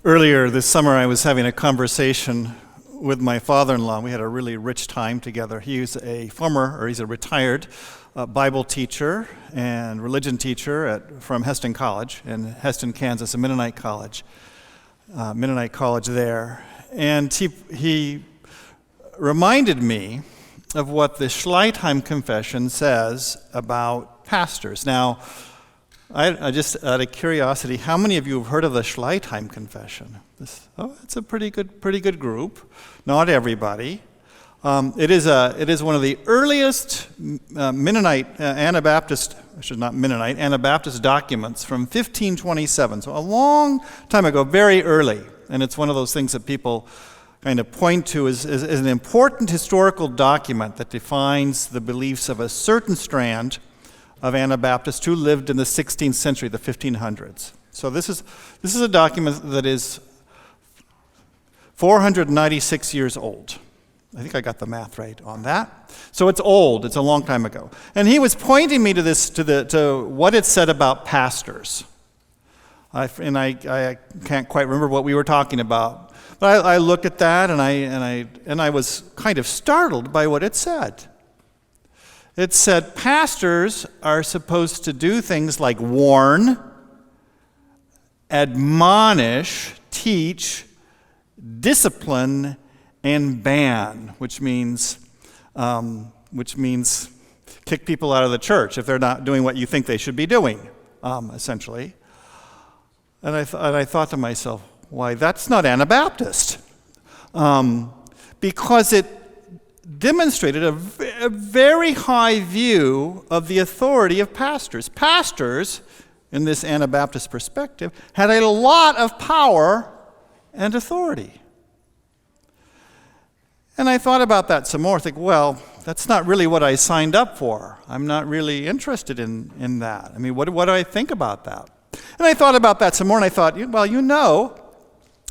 Earlier this summer, I was having a conversation with my father-in-law. We had a really rich time together. He's a retired Bible teacher and religion teacher from Heston College in Heston, Kansas, a Mennonite college there. And he reminded me of what the Schleitheim Confession says about pastors. Now, I just, out of curiosity, how many of you have heard of the Schleitheim Confession? It's a pretty good group. Not everybody. It is one of the earliest Anabaptist documents from 1527. So a long time ago, very early. And it's one of those things that people kind of point to as an important historical document that defines the beliefs of a certain strand of Anabaptists who lived in the 16th century, the 1500s. So this is a document that is 496 years old. I think I got the math right on that. So it's old. It's a long time ago. And he was pointing me to what it said about pastors. I can't quite remember what we were talking about, but I looked at that and I was kind of startled by what it said. It said pastors are supposed to do things like warn, admonish, teach, discipline, and ban, which means kick people out of the church if they're not doing what you think they should be doing, essentially. And I thought to myself, why, that's not Anabaptist, because it demonstrated a very high view of the authority of pastors. Pastors, in this Anabaptist perspective, had a lot of power and authority. And I thought about that some more, think, well, that's not really what I signed up for. I'm not really interested in that. I mean, what do I think about that? And I thought about that some more, and I thought, well,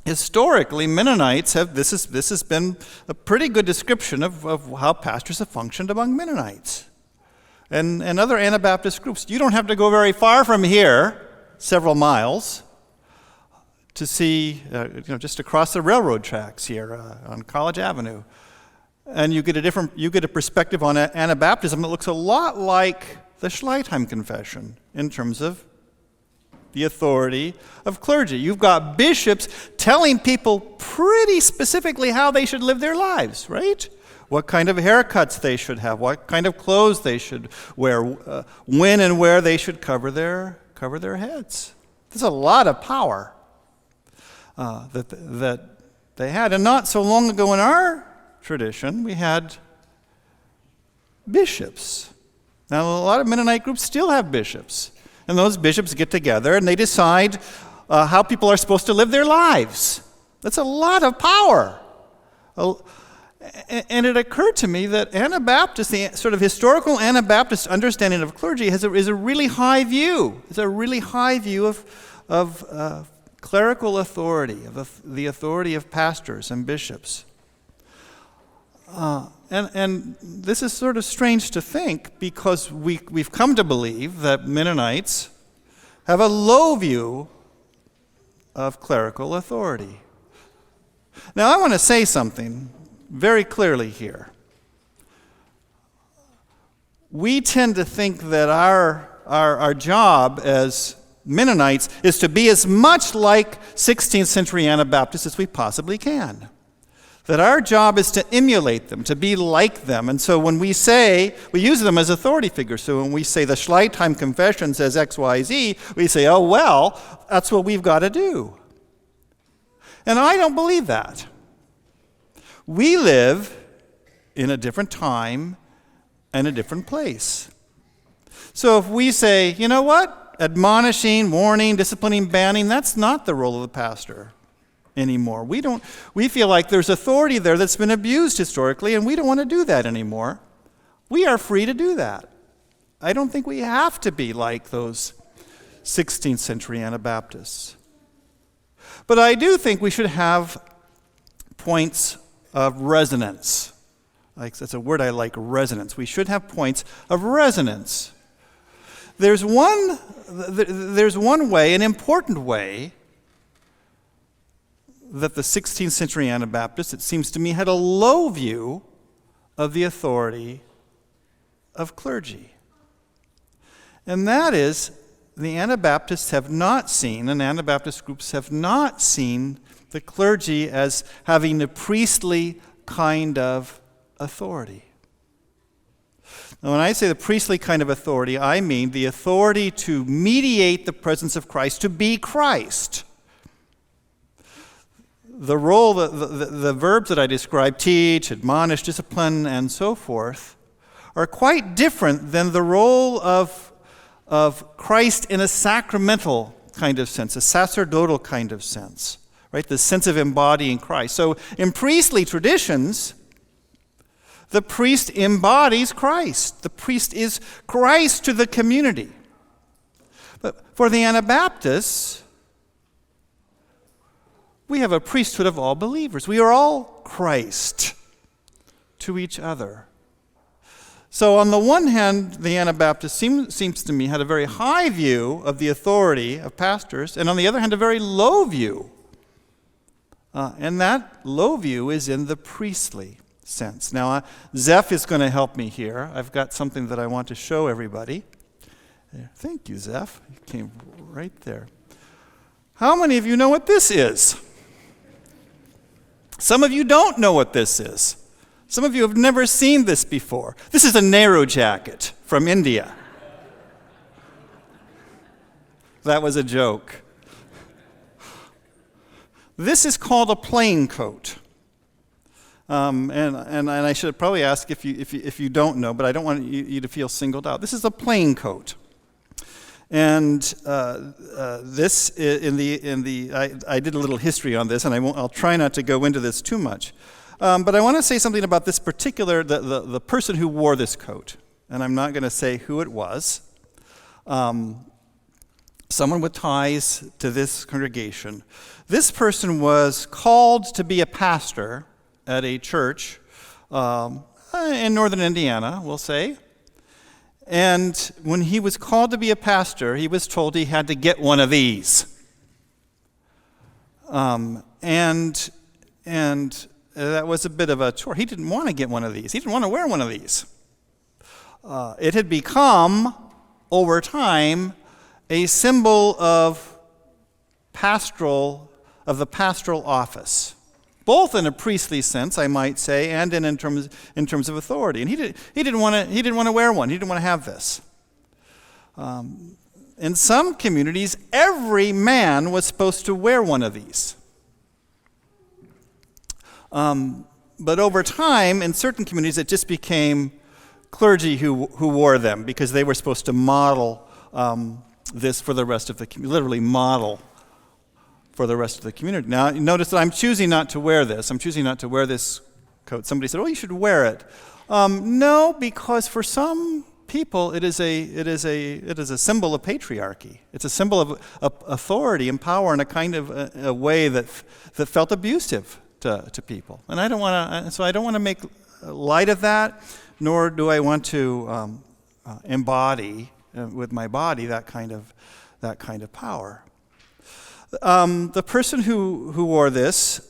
historically, Mennonites this has been a pretty good description of how pastors have functioned among Mennonites and other Anabaptist groups. You don't have to go very far from here, several miles, to see, just across the railroad tracks here on College Avenue, and you get a perspective on Anabaptism that looks a lot like the Schleitheim Confession in terms of the authority of clergy. You've got bishops telling people pretty specifically how they should live their lives, right? What kind of haircuts they should have, what kind of clothes they should wear, when and where they should cover their heads. There's a lot of power that they had. And not so long ago in our tradition, we had bishops. Now, a lot of Mennonite groups still have bishops. And those bishops get together and they decide how people are supposed to live their lives. That's a lot of power. And it occurred to me that Anabaptist, the sort of historical Anabaptist understanding of clergy is a really high view. It's a really high view of clerical authority, of the authority of pastors and bishops. And this is sort of strange to think because we've come to believe that Mennonites have a low view of clerical authority. Now, I want to say something very clearly here. We tend to think that our job as Mennonites is to be as much like 16th century Anabaptists as we possibly can. That our job is to emulate them, to be like them. And so when we use them as authority figures. So when we say the Schleitheim Confession says X, Y, Z, we say, oh, well, that's what we've got to do. And I don't believe that. We live in a different time and a different place. So if we say, you know what? Admonishing, warning, disciplining, banning, that's not the role of the pastor anymore. We feel like there's authority there that's been abused historically, and we don't want to do that anymore. We are free to do that. I don't think we have to be like those 16th century Anabaptists. But I do think we should have points of resonance. That's a word I like, resonance. We should have points of resonance. There's one way, an important way, that the 16th century Anabaptists, it seems to me, had a low view of the authority of clergy. And that is, the Anabaptists have not seen, and Anabaptist groups have not seen the clergy as having a priestly kind of authority. Now, when I say the priestly kind of authority, I mean the authority to mediate the presence of Christ, to be Christ. The role, the verbs that I described, teach, admonish, discipline, and so forth, are quite different than the role of Christ in a sacramental kind of sense, a sacerdotal kind of sense, right? The sense of embodying Christ. So in priestly traditions, the priest embodies Christ. The priest is Christ to the community. But for the Anabaptists, we have a priesthood of all believers. We are all Christ to each other. So on the one hand, the Anabaptist seems to me had a very high view of the authority of pastors, and on the other hand, a very low view. And that low view is in the priestly sense. Now, Zeph is going to help me here. I've got something that I want to show everybody. Thank you, Zeph. You came right there. How many of you know what this is? Some of you don't know what this is. Some of you have never seen this before. This is a Nehru jacket from India. That was a joke. This is called a plain coat. And I should probably ask if you don't know, but I don't want you to feel singled out. This is a plain coat. And this I did a little history on this, and I'll try not to go into this too much. But I want to say something about this particular, the person who wore this coat. And I'm not going to say who it was. Someone with ties to this congregation. This person was called to be a pastor at a church in northern Indiana, we'll say. And when he was called to be a pastor, he was told he had to get one of these. And that was a bit of a chore. He didn't want to get one of these. He didn't want to wear one of these. It had become, over time, a symbol of the pastoral office, both in a priestly sense, I might say, and in terms of authority. And he didn't want to wear one. He didn't want to have this. In some communities, every man was supposed to wear one of these. But over time, in certain communities, it just became clergy who wore them because they were supposed to model this for the rest of the community, literally model for the rest of the community. Now, notice that I'm choosing not to wear this. I'm choosing not to wear this coat. Somebody said, "Oh, you should wear it." No, because for some people, it is a symbol of patriarchy. It's a symbol of authority and power in a kind of a way that felt abusive to people. And I don't want to make light of that, nor do I want to embody with my body that kind of power. The person who wore this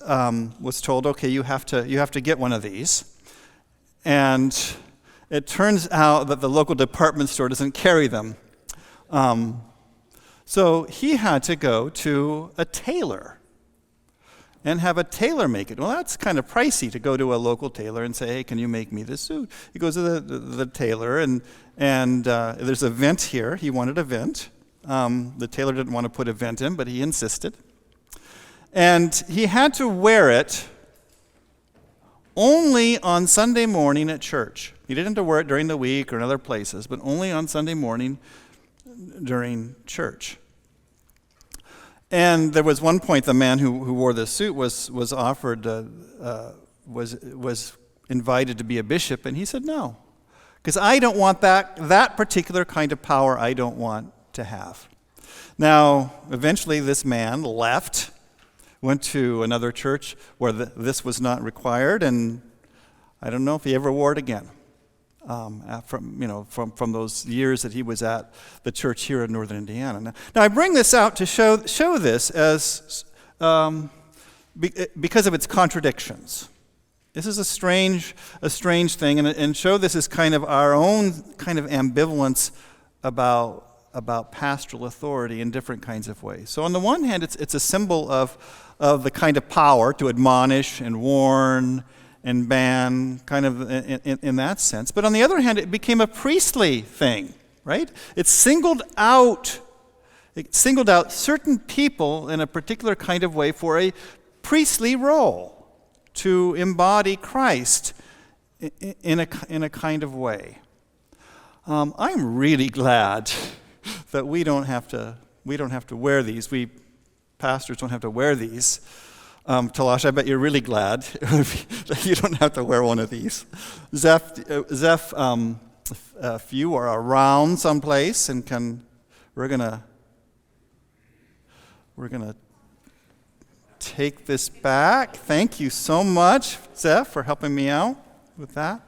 was told, "Okay, you have to get one of these," and it turns out that the local department store doesn't carry them. So he had to go to a tailor and have a tailor make it. Well, that's kind of pricey to go to a local tailor and say, "Hey, can you make me this suit?" He goes to the tailor, and there's a vent here. He wanted a vent. The tailor didn't want to put a vent in, but he insisted. And he had to wear it only on Sunday morning at church. He didn't have to wear it during the week or in other places, but only on Sunday morning during church. And there was one point the man who wore this suit was offered, was invited to be a bishop, and he said no, because I don't want that particular kind of power. I don't want to have. Now, eventually this man left, went to another church where this was not required, and I don't know if he ever wore it again. From those years that he was at the church here in northern Indiana. Now I bring this out to show this as because of its contradictions. This is a strange thing, and show this is kind of our own kind of ambivalence about pastoral authority in different kinds of ways. So on the one hand, it's a symbol of the kind of power to admonish and warn and ban, kind of in that sense. But on the other hand, it became a priestly thing, right? It singled out certain people in a particular kind of way for a priestly role, to embody Christ in a kind of way. I'm really glad that we don't have to wear these. We pastors don't have to wear these. Talash, I bet you're really glad that you don't have to wear one of these. Zeph, if you are around someplace and we're gonna take this back. Thank you so much, Zeph, for helping me out with that.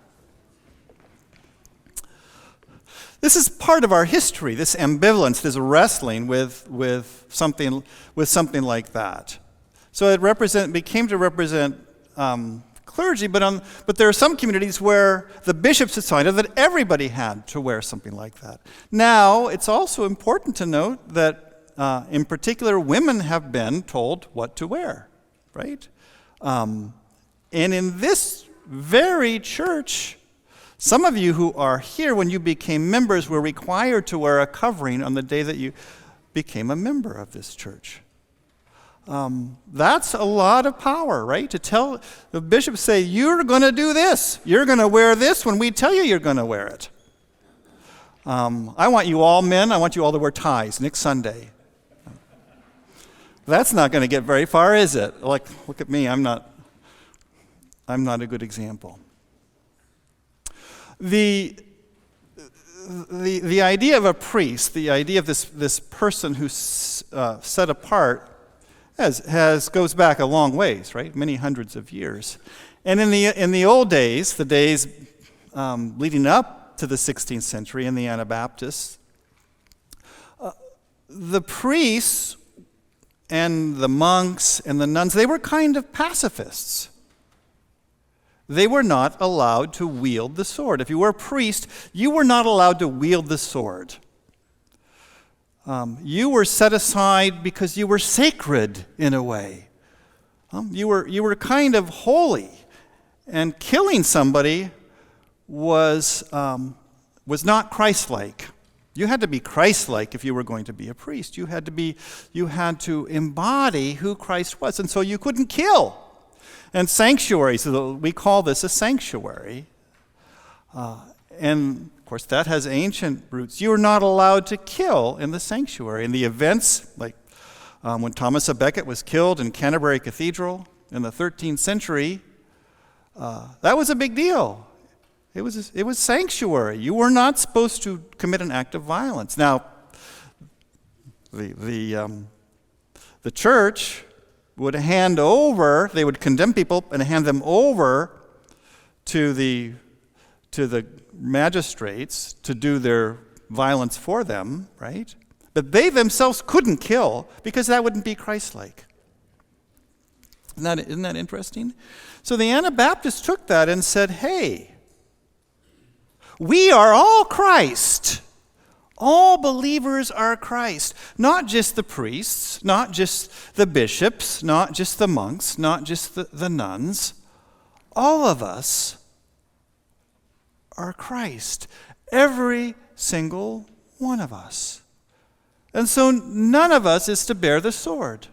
This is part of our history, this ambivalence, this wrestling with something like that. So it became to represent clergy, but there are some communities where the bishops decided that everybody had to wear something like that. Now, it's also important to note that in particular, women have been told what to wear, right? And in this very church, some of you who are here, when you became members, were required to wear a covering on the day that you became a member of this church. That's a lot of power, right? To tell the bishops, say, you're going to do this. You're going to wear this when we tell you you're going to wear it. I want you all men, I want you all to wear ties next Sunday. That's not going to get very far, is it? Like, look at me, I'm not a good example. The idea of a priest, the idea of this person who's set apart, goes back a long ways, right? Many hundreds of years. And in the old days, the days leading up to the 16th century in the Anabaptists, the priests and the monks and the nuns, they were kind of pacifists. They were not allowed to wield the sword. If you were a priest, you were not allowed to wield the sword. You were set aside because you were sacred in a way. You were kind of holy, and killing somebody was not Christ-like. You had to be Christ-like if you were going to be a priest. You had to embody who Christ was, and so you couldn't kill. And sanctuaries, so we call this a sanctuary. And of course, that has ancient roots. You are not allowed to kill in the sanctuary. In the events, like when Thomas à Becket was killed in Canterbury Cathedral in the 13th century, that was a big deal. It was sanctuary. You were not supposed to commit an act of violence. Now, the church would they would condemn people and hand them over to the magistrates to do their violence for them, right? But they themselves couldn't kill because that wouldn't be Christ-like. Isn't that interesting? So the Anabaptists took that and said, hey, we are all Christ. All believers are Christ. Not just the priests, not just the bishops, not just the monks, not just the nuns. All of us are Christ. Every single one of us. And so none of us is to bear the sword.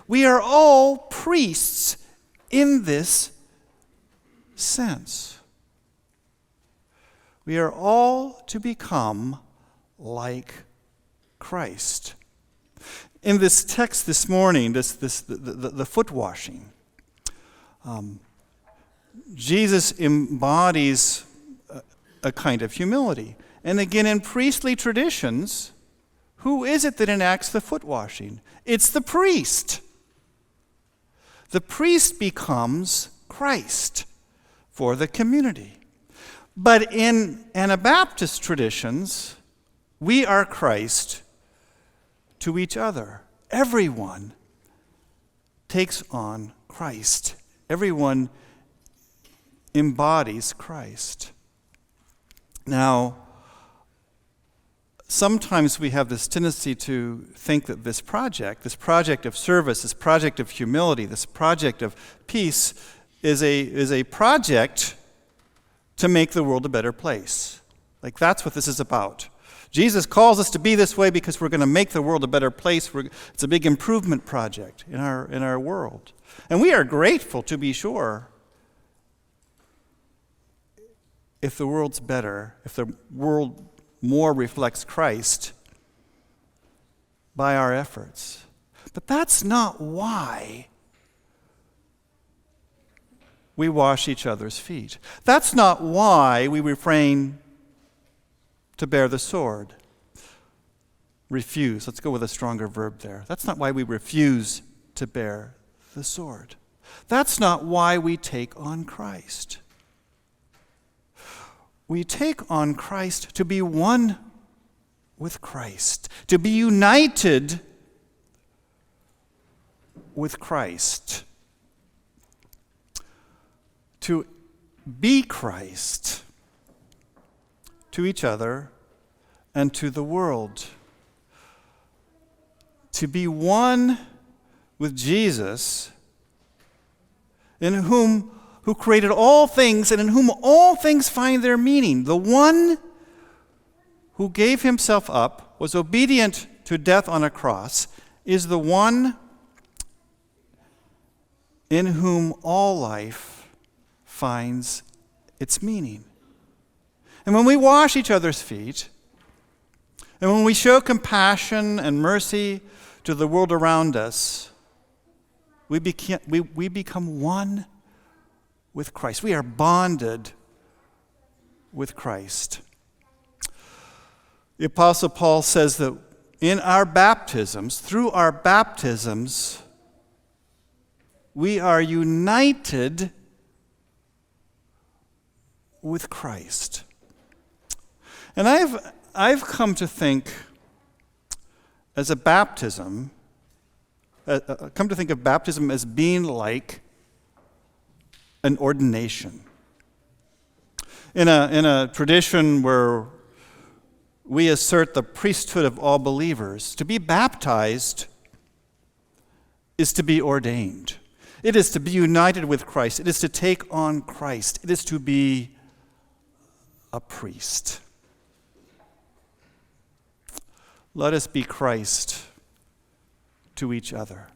We are all priests in this sense. We are all to become like Christ. In this text this morning, the foot washing, Jesus embodies a kind of humility. And again, in priestly traditions, who is it that enacts the foot washing? It's the priest. The priest becomes Christ for the community. But in Anabaptist traditions, we are Christ to each other. Everyone takes on Christ. Everyone embodies Christ. Now, sometimes we have this tendency to think that this project of service, this project of humility, this project of peace is a project to make the world a better place. Like that's what this is about. Jesus calls us to be this way because we're going to make the world a better place. It's a big improvement project in our world. And we are grateful, to be sure, if the world's better, if the world more reflects Christ by our efforts. But that's not why we wash each other's feet. That's not why we refrain to bear the sword. Refuse. Let's go with a stronger verb there. That's not why we refuse to bear the sword. That's not why we take on Christ. We take on Christ to be one with Christ, to be united with Christ, to be Christ to each other and to the world, to be one with Jesus, who created all things and in whom all things find their meaning. The one who gave himself up, was obedient to death on a cross, is the one in whom all life finds its meaning. And when we wash each other's feet, and when we show compassion and mercy to the world around us, we become one with Christ. We are bonded with Christ. The Apostle Paul says that in our baptisms, through our baptisms, we are united with Christ. And I've come to think as a baptism, come to think of baptism as being like an ordination. In a tradition where we assert the priesthood of all believers, to be baptized is to be ordained. It is to be united with Christ. It is to take on Christ. It is to be a priest. Let us be Christ to each other.